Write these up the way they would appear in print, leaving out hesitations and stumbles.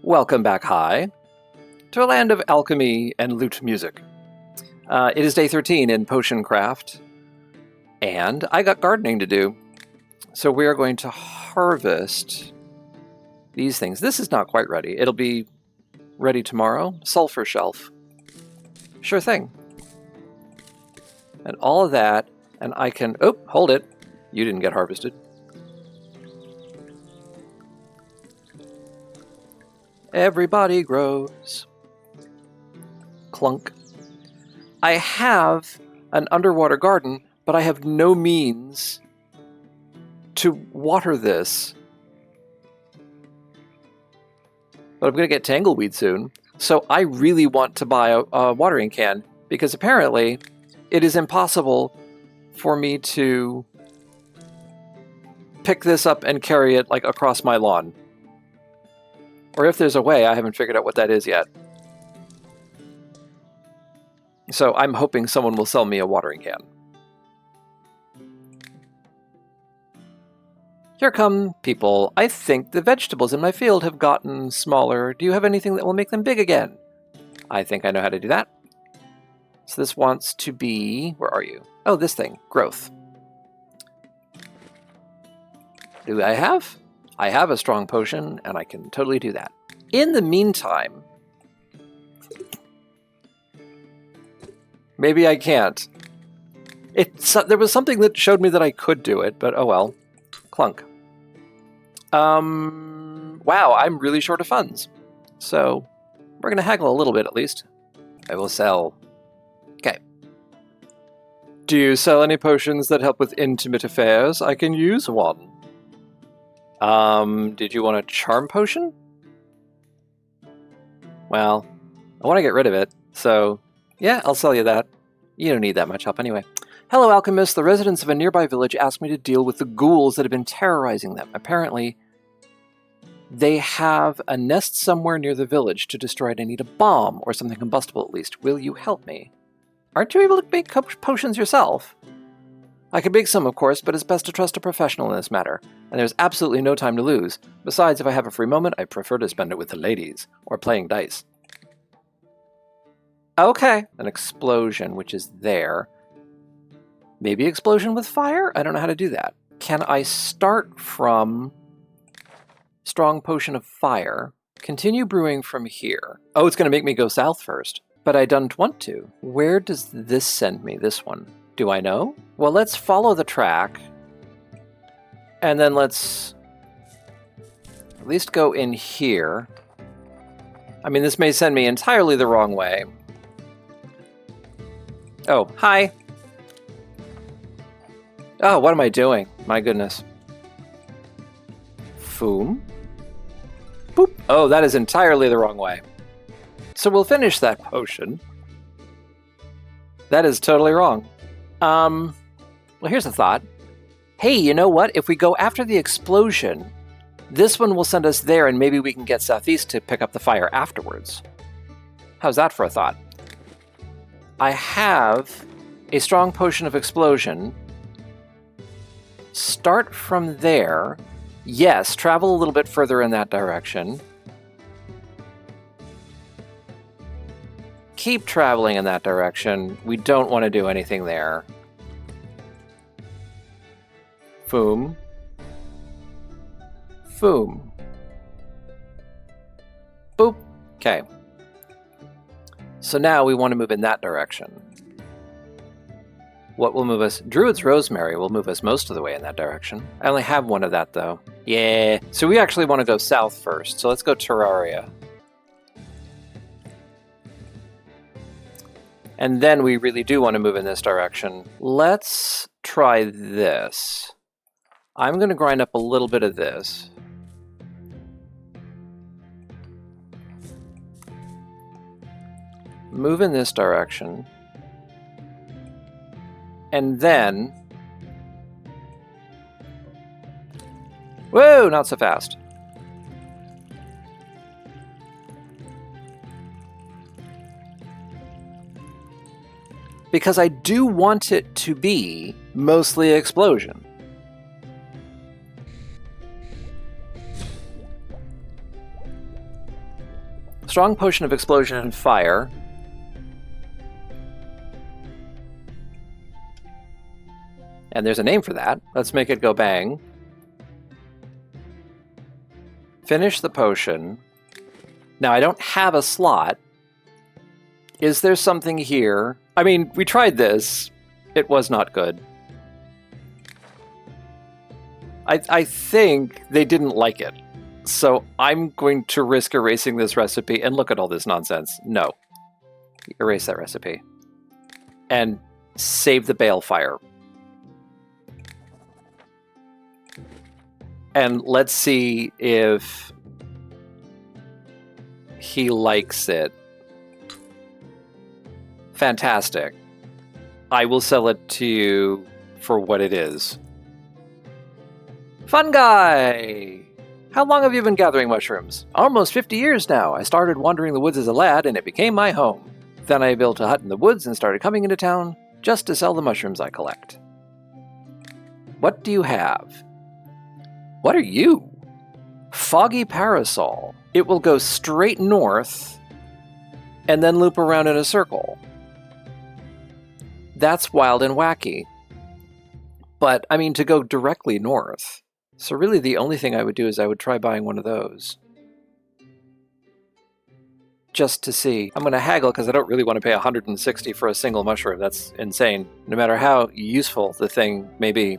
Welcome back high to a land of alchemy and lute music. It is day 13 in potion craft, and I got gardening to do. So we are going to harvest these things. This is not quite ready. It'll be ready tomorrow. Sulfur shelf. Sure thing. And all of that, and I can... Oh, hold it. You didn't get harvested. Everybody grows. Clunk. I have an underwater garden, but I have no means to water this. But I'm going to get tangleweed soon, so I really want to buy a watering can, because apparently it is impossible for me to pick this up and carry it like across my lawn. Or if there's a way, I haven't figured out what that is yet. So I'm hoping someone will sell me a watering can. Here come people. I think the vegetables in my field have gotten smaller. Do you have anything that will make them big again? I think I know how to do that. So this wants to be... Where are you? Oh, this thing. Growth. Do I have? I have a strong potion, and I can totally do that. In the meantime... Maybe I can't. There was something that showed me that I could do it, but oh well. Clunk. Wow, I'm really short of funds. So, we're going to haggle a little bit at least. I will sell. Okay. Do you sell any potions that help with intimate affairs? I can use one. Did you want a charm potion? Well, I want to get rid of it, so yeah, I'll sell you that. You don't need that much help anyway. Hello, alchemist. The residents of a nearby village asked me to deal with the ghouls that have been terrorizing them. Apparently, they have a nest somewhere near the village. To destroy it, I need a bomb, or something combustible at least. Will you help me? Aren't you able to make potions yourself? I could make some, of course, but it's best to trust a professional in this matter, and there's absolutely no time to lose. Besides, if I have a free moment, I prefer to spend it with the ladies, or playing dice. Okay. An explosion, which is there. Maybe explosion with fire? I don't know how to do that. Can I start from strong potion of fire, continue brewing from here? Oh, it's going to make me go south first, but I don't want to. Where does this send me, this one? Do I know? Well, let's follow the track, and then let's at least go in here. I mean, this may send me entirely the wrong way. Oh, hi. Oh, what am I doing? My goodness. Foom. Boop. Oh, that is entirely the wrong way. So we'll finish that potion. That is totally wrong. Well, here's a thought. Hey, you know what? If we go after the explosion, this one will send us there, and maybe we can get southeast to pick up the fire afterwards. How's that for a thought? I have a strong potion of explosion. Start from there. Yes, travel a little bit further in that direction. Keep traveling in that direction. We don't want to do anything there. Foom. Foom. Boop. Okay. So now we want to move in that direction. What will move us? Druid's Rosemary will move us most of the way in that direction. I only have one of that, though. Yeah. So we actually want to go south first. So let's go Terraria. And then we really do want to move in this direction. Let's try this. I'm going to grind up a little bit of this. Move in this direction. And then... Whoa, not so fast. Because I do want it to be mostly explosion. Strong potion of explosion and fire. And there's a name for that. Let's make it go bang. Finish the potion. Now, I don't have a slot. Is there something here? I mean, we tried this. It was not good. I think they didn't like it. So I'm going to risk erasing this recipe and look at all this nonsense. No. Erase that recipe. And save the balefire. And let's see if he likes it. Fantastic. I will sell it to you for what it is. Fun guy! How long have you been gathering mushrooms? Almost 50 years now. I started wandering the woods as a lad, and it became my home. Then I built a hut in the woods and started coming into town just to sell the mushrooms I collect. What do you have? What are you? Foggy Parasol. It will go straight north and then loop around in a circle. That's wild and wacky. But, I mean, to go directly north. So really the only thing I would do is I would try buying one of those. Just to see. I'm going to haggle because I don't really want to pay 160 for a single mushroom. That's insane. No matter how useful the thing may be.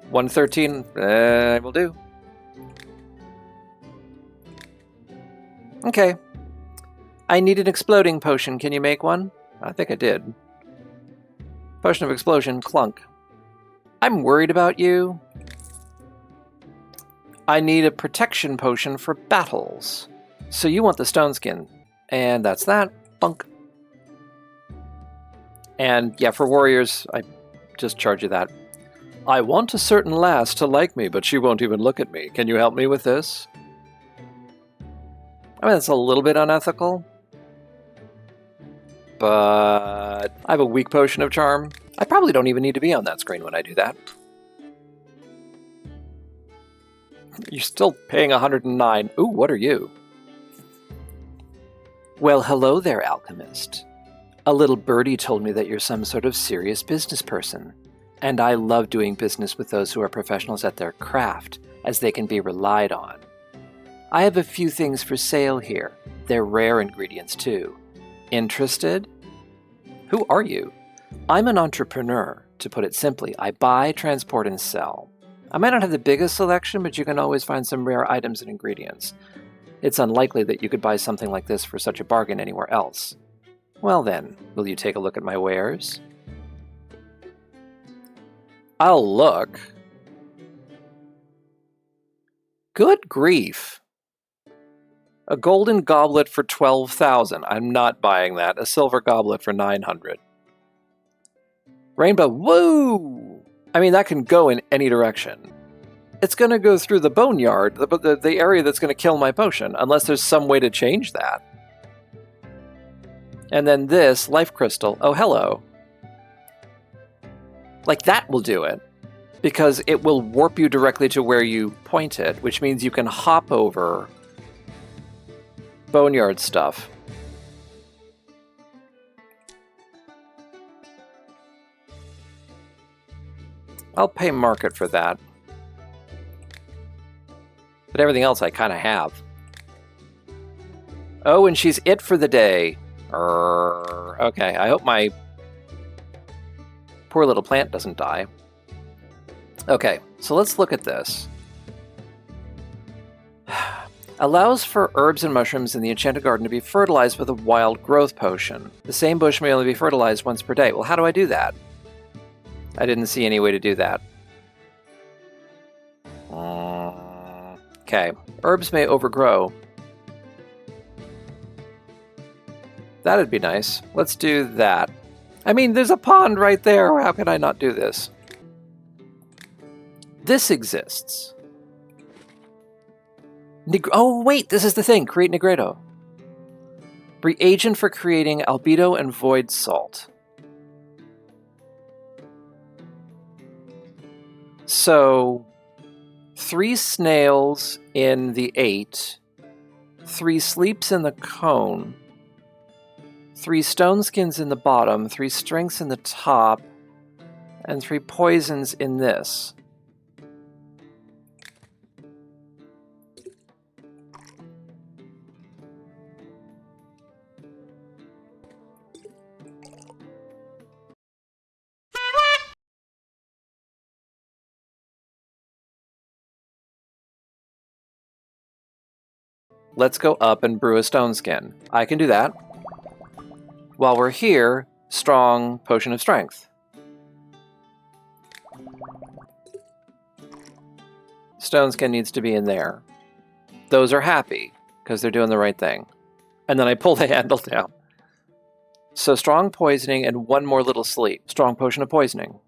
113, will do. Okay. I need an exploding potion. Can you make one? I think I did. Potion of explosion, clunk. I'm worried about you. I need a protection potion for battles. So you want the stone skin. And that's that. Bunk. And yeah, for warriors, I just charge you that. I want a certain lass to like me, but she won't even look at me. Can you help me with this? I mean, that's a little bit unethical. But I have a weak potion of charm. I probably don't even need to be on that screen when I do that. You're still paying 109. Ooh, what are you? Well, hello there, alchemist. A little birdie told me that you're some sort of serious business person. And I love doing business with those who are professionals at their craft, as they can be relied on. I have a few things for sale here. They're rare ingredients, too. Interested? Who are you? I'm an entrepreneur, to put it simply. I buy, transport, and sell. I might not have the biggest selection, but you can always find some rare items and ingredients. It's unlikely that you could buy something like this for such a bargain anywhere else. Well then, will you take a look at my wares? I'll look. Good grief. A golden goblet for 12,000. I'm not buying that. A silver goblet for 900. Rainbow, woo! I mean, that can go in any direction. It's going to go through the boneyard, the area that's going to kill my potion, unless there's some way to change that. And then this, life crystal. Oh, hello. Like, that will do it. Because it will warp you directly to where you point it, which means you can hop over boneyard stuff. I'll pay market for that. But everything else I kind of have. Oh, and she's it for the day. Okay, I hope my poor little plant doesn't die. Okay, so let's look at this. Allows for herbs and mushrooms in the Enchanted Garden to be fertilized with a wild growth potion. The same bush may only be fertilized once per day. Well, how do I do that? I didn't see any way to do that. Okay. Herbs may overgrow. That'd be nice. Let's do that. I mean, there's a pond right there. How can I not do this? This exists. Oh, wait, this is the thing. Create Nigredo. Reagent for creating albedo and void salt. So, 3 snails in the 8 3 sleeps in the cone, 3 stone skins in the bottom, 3 strengths in the top, and 3 poisons in this. Let's go up and brew a stone skin. I can do that. While we're here, strong potion of strength. Stone skin needs to be in there. Those are happy, because they're doing the right thing. And then I pull the handle down. So strong poisoning and 1 more little sleep. Strong potion of poisoning.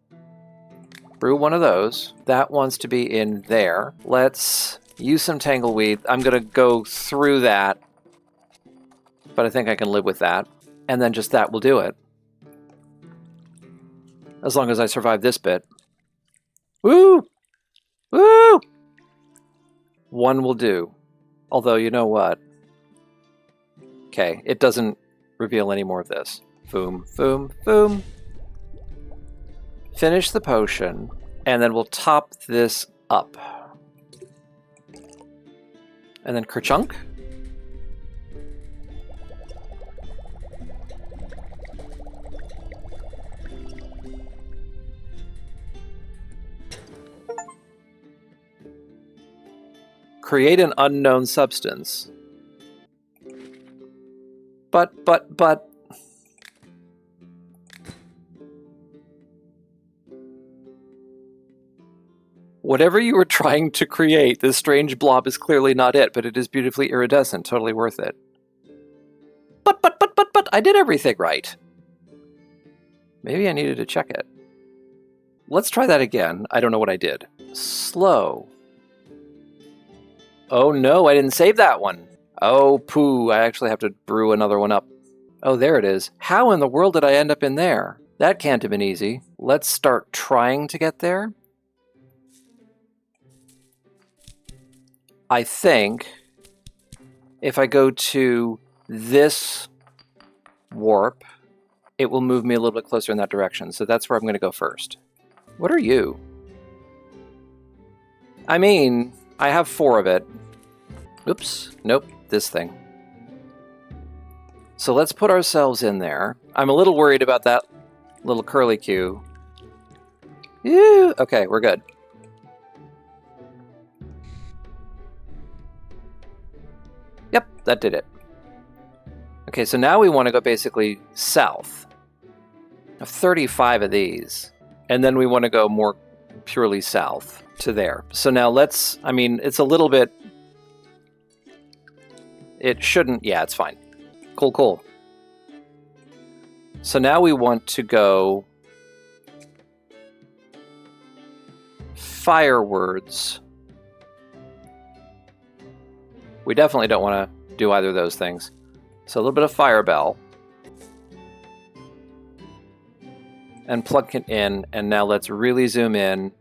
Brew 1 of those. That wants to be in there. Let's use some tangleweed. I'm going to go through that, but I think I can live with that. And then just that will do it. As long as I survive this bit. Woo! Woo! 1 will do. Although, you know what? Okay, it doesn't reveal any more of this. Boom, boom, boom. Finish the potion, and then we'll top this up. And then kerchunk. Create an unknown substance. But... Whatever you were trying to create, this strange blob is clearly not it, but it is beautifully iridescent, totally worth it. But, I did everything right. Maybe I needed to check it. Let's try that again. I don't know what I did. Slow. Oh no, I didn't save that one. Oh, poo, I actually have to brew another one up. Oh, there it is. How in the world did I end up in there? That can't have been easy. Let's start trying to get there. I think if I go to this warp, it will move me a little bit closer in that direction. So that's where I'm going to go first. What are you? I mean, I have 4 of it. Oops. Nope. This thing. So let's put ourselves in there. I'm a little worried about that little curlicue. Ew. Okay, we're good. Yep, that did it. Okay, so now we want to go basically south. I have 35 of these. And then we want to go more purely south to there. So now let's, I mean, it's a little bit... It shouldn't, yeah, it's fine. Cool, cool. So now we want to go firewards. We definitely don't want to do either of those things. So a little bit of fire bell. And plug it in, and now let's really zoom in.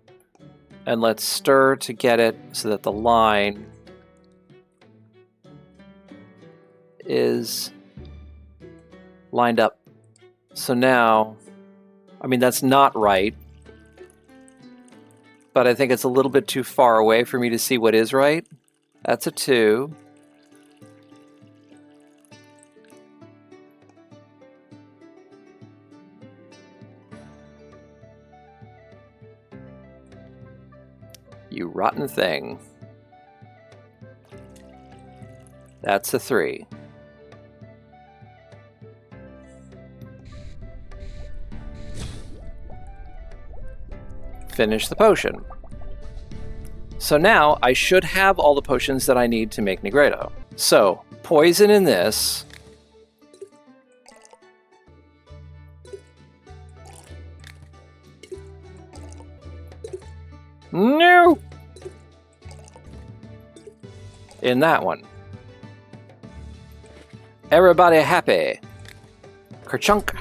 And let's stir to get it so that the line is lined up. So now, I mean, that's not right. But I think it's a little bit too far away for me to see what is right. That's a 2. You rotten thing. That's a 3. Finish the potion. So now I should have all the potions that I need to make Nigredo. So, poison in this. No! In that one. Everybody happy. Kerchunk.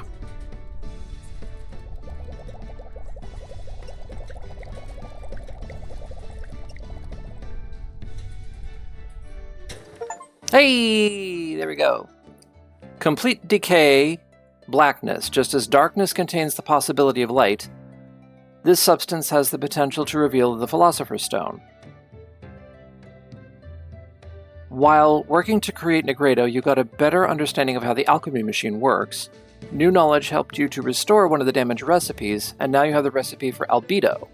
Hey, there we go. Complete decay, blackness. Just as darkness contains the possibility of light, this substance has the potential to reveal the Philosopher's Stone. While working to create Negredo, you got a better understanding of how the alchemy machine works. New knowledge helped you to restore one of the damaged recipes, and now you have the recipe for Albedo.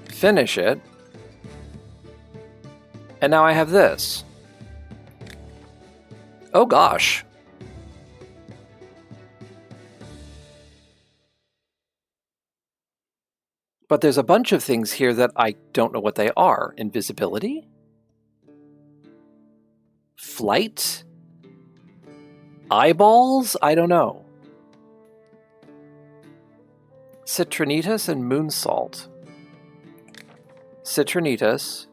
Finish it. And now I have this. Oh gosh. But there's a bunch of things here that I don't know what they are. Invisibility? Flight? Eyeballs? I don't know. Citrinitas and moon salt. Citrinitas,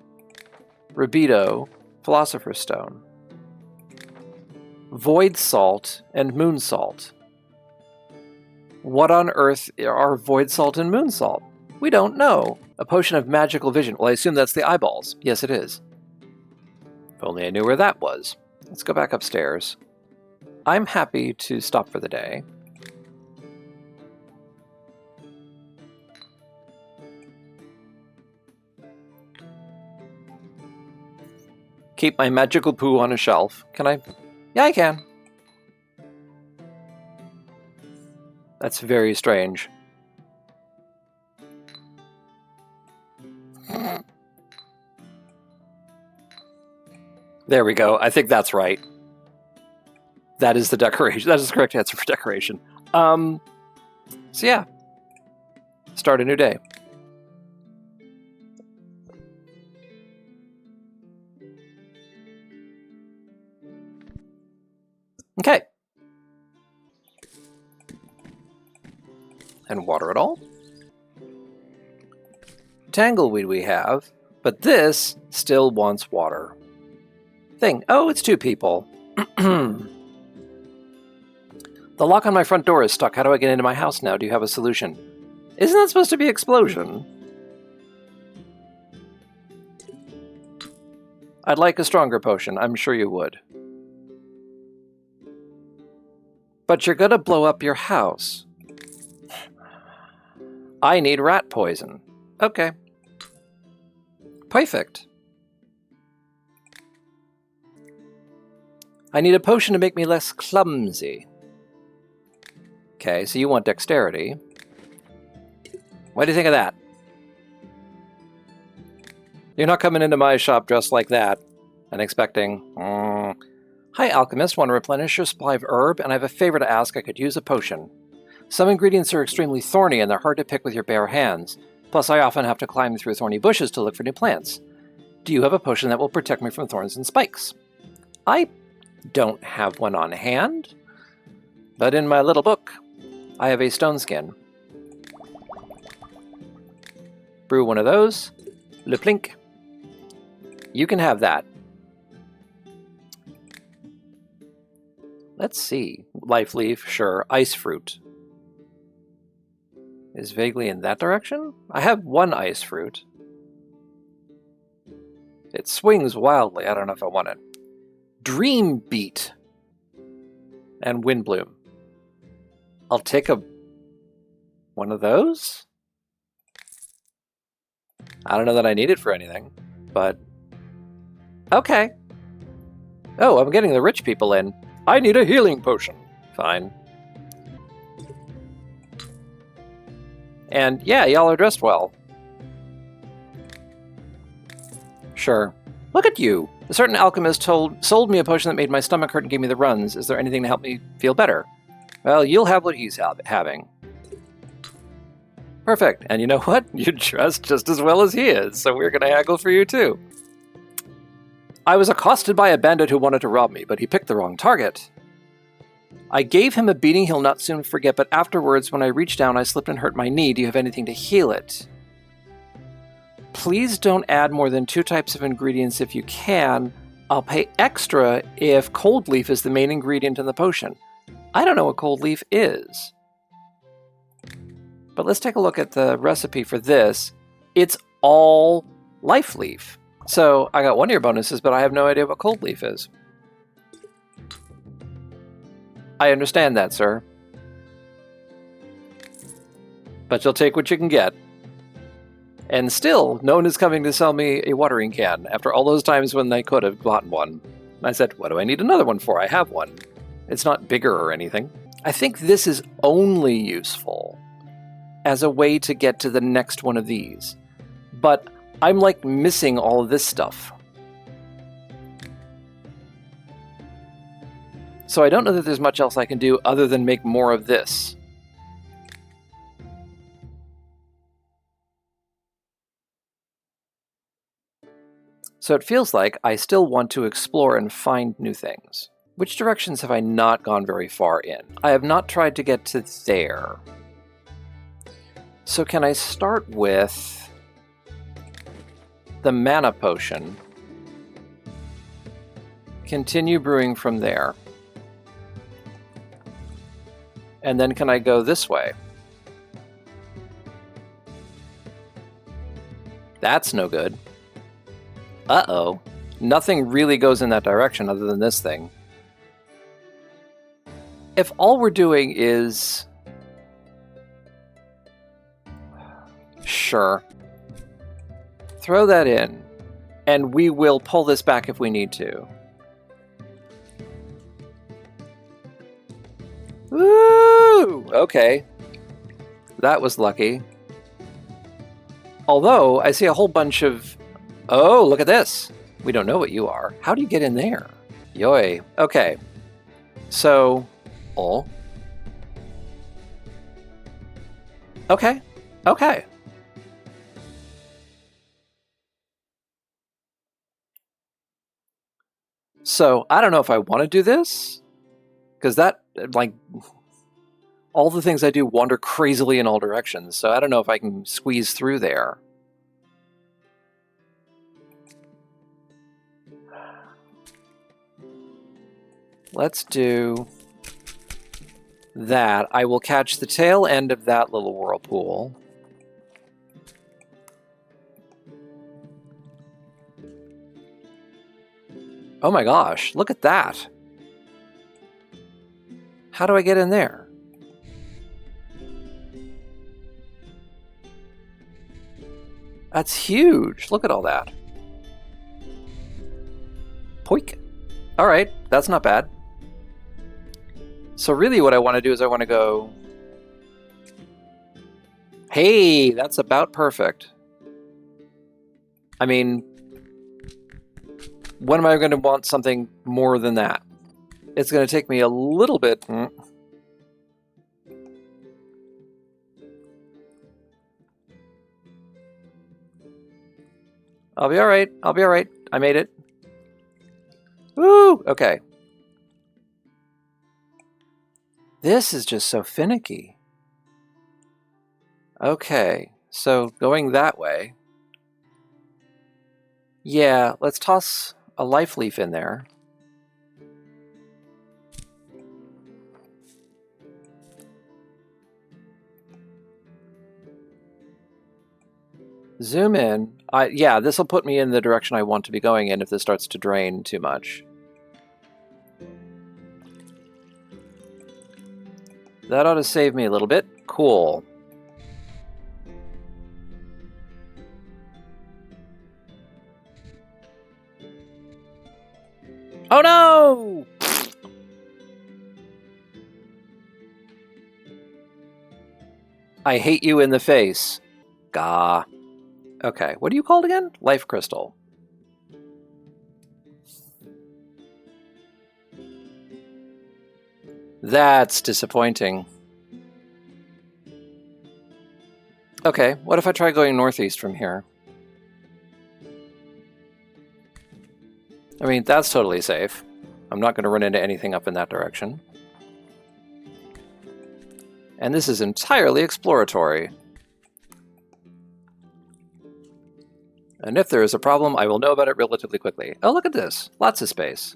Rubedo, Philosopher's Stone. Void salt and moon salt. What on earth are void salt and moon salt? We don't know. A potion of magical vision. Well, I assume that's the eyeballs. Yes, it is. If only I knew where that was. Let's go back upstairs. I'm happy to stop for the day. Keep my magical poo on a shelf. Can I? Yeah, I can. That's very strange. There we go. I think that's right. That is the decoration. That is the correct answer for decoration. So yeah. Start a new day. Okay. And water it all. Tangleweed we have, but this still wants water. Thing. Oh, it's two people. The lock on my front door is stuck. How do I get into my house now? Do you have a solution? Isn't that supposed to be explosion? I'd like a stronger potion. I'm sure you would. But you're gonna blow up your house. I need rat poison. Okay. Perfect. I need a potion to make me less clumsy. Okay, so you want dexterity. What do you think of that? You're not coming into my shop dressed like that and expecting... Hi, alchemist. Want to replenish your supply of herb? And I have a favor to ask. I could use a potion. Some ingredients are extremely thorny and they're hard to pick with your bare hands. Plus, I often have to climb through thorny bushes to look for new plants. Do you have a potion that will protect me from thorns and spikes? I don't have one on hand, but in my little book, I have a stone skin. Brew one of those. Le plink. You can have that. Let's see. Life leaf, sure. Ice fruit. Is vaguely in that direction? I have one ice fruit. It swings wildly. I don't know if I want it. Dream beat. And wind bloom. I'll take one of those? I don't know that I need it for anything, but... Okay. Oh, I'm getting the rich people in. I need a healing potion. Fine. And yeah, y'all are dressed well. Sure. Look at you! A certain alchemist sold me a potion that made my stomach hurt and gave me the runs. Is there anything to help me feel better? Well, you'll have what he's having. Perfect. And you know what? You're dressed just as well as he is, so we're gonna haggle for you too. I was accosted by a bandit who wanted to rob me, but he picked the wrong target. I gave him a beating he'll not soon forget, but afterwards, when I reached down, I slipped and hurt my knee. Do you have anything to heal it? Please don't add more than 2 types of ingredients if you can. I'll pay extra if cold leaf is the main ingredient in the potion. I don't know what cold leaf is. But let's take a look at the recipe for this. It's all life leaf. So I got 1 year bonuses, but I have no idea what cold leaf is. I understand that, sir. But you'll take what you can get. And still, no one is coming to sell me a watering can after all those times when they could have gotten one. And I said, what do I need another one for? I have one. It's not bigger or anything. I think this is only useful as a way to get to the next one of these. But I'm like missing all of this stuff. So I don't know that there's much else I can do other than make more of this. So it feels like I still want to explore and find new things. Which directions have I not gone very far in? I have not tried to get to there. So can I start with the mana potion? Continue brewing from there. And then can I go this way? That's no good. Uh-oh. Nothing really goes in that direction other than this thing. If all we're doing is... Sure. Throw that in, and we will pull this back if we need to. Woo! Okay. That was lucky. Although, I see a whole bunch of... Oh, look at this! We don't know what you are. How do you get in there? Yoy. Okay. So... Oh. Okay. Okay. So, I don't know if I want to do this, because that, like, all the things I do wander crazily in all directions, so I don't know if I can squeeze through there. Let's do that. I will catch the tail end of that little whirlpool. Oh my gosh, look at that. How do I get in there? That's huge. Look at all that. Poik. All right, that's not bad. So really what I want to do is I want to go... Hey, that's about perfect. I mean, when am I going to want something more than that? It's going to take me a little bit... I'll be all right. I'll be all right. I made it. Woo! Okay. This is just so finicky. Okay, so going that way. Yeah, let's toss a life leaf in there. Zoom in. Yeah, this will put me in the direction I want to be going in if this starts to drain too much. That ought to save me a little bit. Cool. Oh no! I hate you in the face. Gah. Okay, what are you called again? Life Crystal. That's disappointing. Okay, what if I try going northeast from here? I mean, that's totally safe. I'm not going to run into anything up in that direction. And this is entirely exploratory. And if there is a problem, I will know about it relatively quickly. Oh, look at this. Lots of space.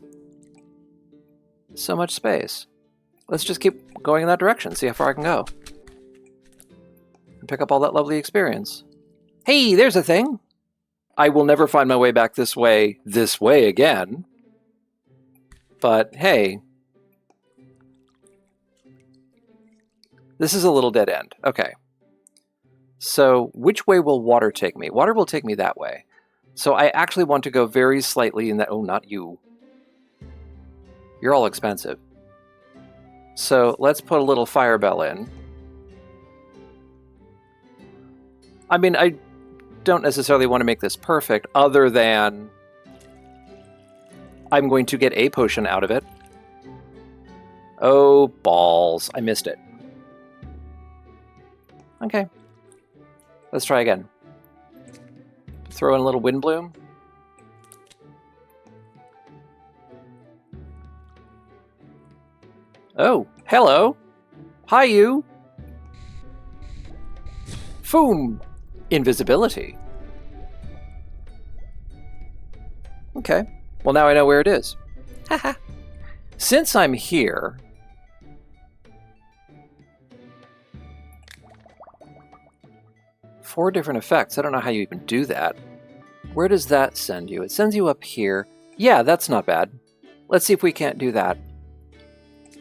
So much space. Let's just keep going in that direction, see how far I can go. And pick up all that lovely experience. Hey, there's a thing! I will never find my way back this way again. But hey, this is a little dead end. Okay. So which way will water take me? Water will take me that way. So I actually want to go very slightly in that... Oh, not you. You're all expensive. So let's put a little fire bell in. I mean, I don't necessarily want to make this perfect, other than I'm going to get a potion out of it. Oh, balls. I missed it. Okay. Let's try again. Throw in a little wind bloom. Oh, hello. Hi, you. Foom. Invisibility. Okay. Well, now I know where it is. Haha. Since I'm here... Four different effects. I don't know how you even do that. Where does that send you? It sends you up here. Yeah, that's not bad. Let's see if we can't do that.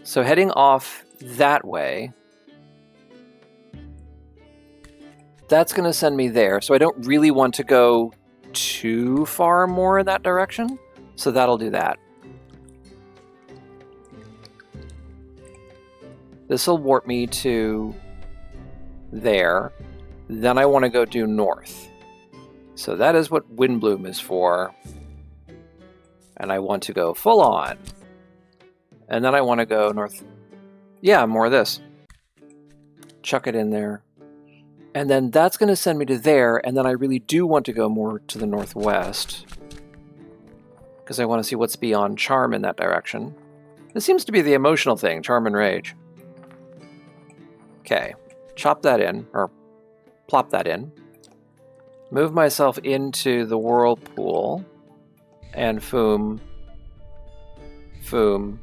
So heading off that way, that's going to send me there. So I don't really want to go too far more in that direction. So that'll do that. This will warp me to there. Then I want to go due north. So that is what Windbloom is for. And I want to go full on. And then I want to go north. Yeah, more of this. Chuck it in there. And then that's going to send me to there. And then I really do want to go more to the northwest, because I want to see what's beyond Charm in that direction. This seems to be the emotional thing, Charm and Rage. Okay, chop that in, or plop that in. Move myself into the whirlpool. And Foom. Foom.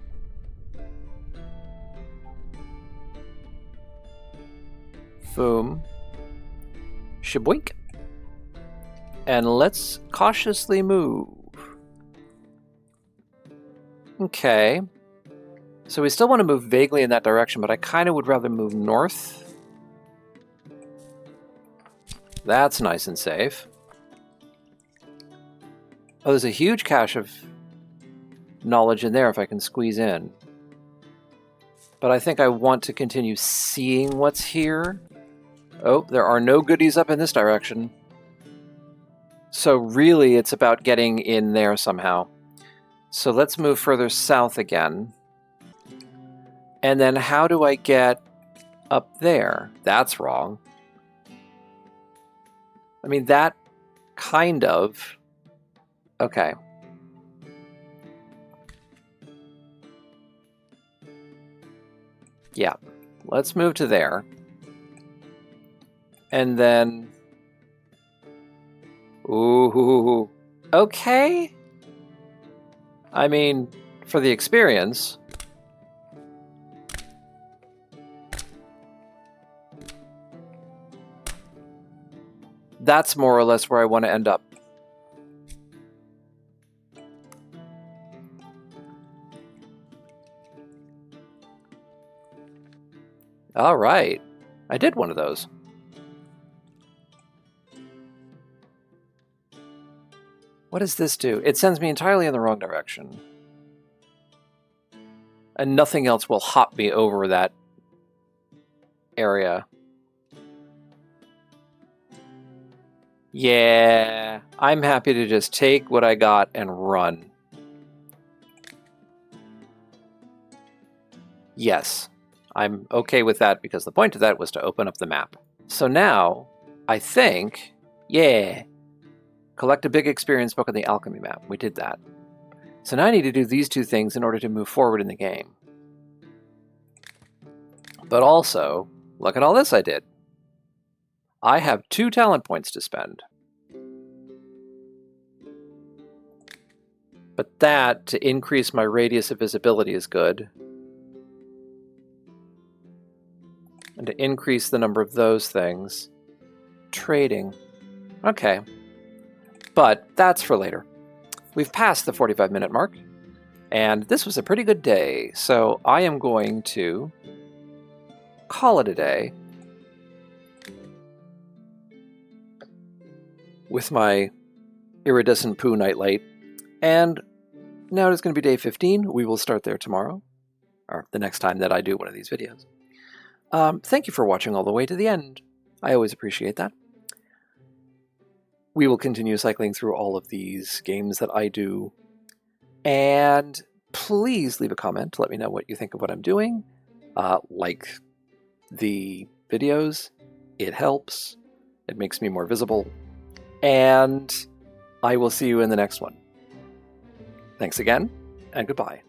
Foom. Shaboink. And let's cautiously move. Okay. So we still want to move vaguely in that direction, but I kind of would rather move north. That's nice and safe. Oh, there's a huge cache of knowledge in there if I can squeeze in. But I think I want to continue seeing what's here. Oh, there are no goodies up in this direction. So really, it's about getting in there somehow. So let's move further south again. And then how do I get up there? That's wrong. I mean, that kind of... Okay. Yeah. Let's move to there. And then... Ooh. Okay. I mean, for the experience... That's more or less where I want to end up. All right. I did one of those. What does this do? It sends me entirely in the wrong direction. And nothing else will hop me over that area. Yeah, I'm happy to just take what I got and run. Yes, I'm okay with that because the point of that was to open up the map. So now, I think, yeah, collect a big experience book on the alchemy map. We did that. So now I need to do these two things in order to move forward in the game. But also, look at all this I did. I have 2 talent points to spend. But that, to increase my radius of visibility, is good. And to increase the number of those things, trading. Okay. But that's for later. We've passed the 45-minute mark, and this was a pretty good day, so I am going to call it a day with my iridescent poo nightlight. And now it is going to be day 15. We will start there tomorrow, or the next time that I do one of these videos. Thank you for watching all the way to the end. I always appreciate that. We will continue cycling through all of these games that I do. And please leave a comment to let me know what you think of what I'm doing. Like the videos. It helps. It makes me more visible. And I will see you in the next one. Thanks again, and goodbye.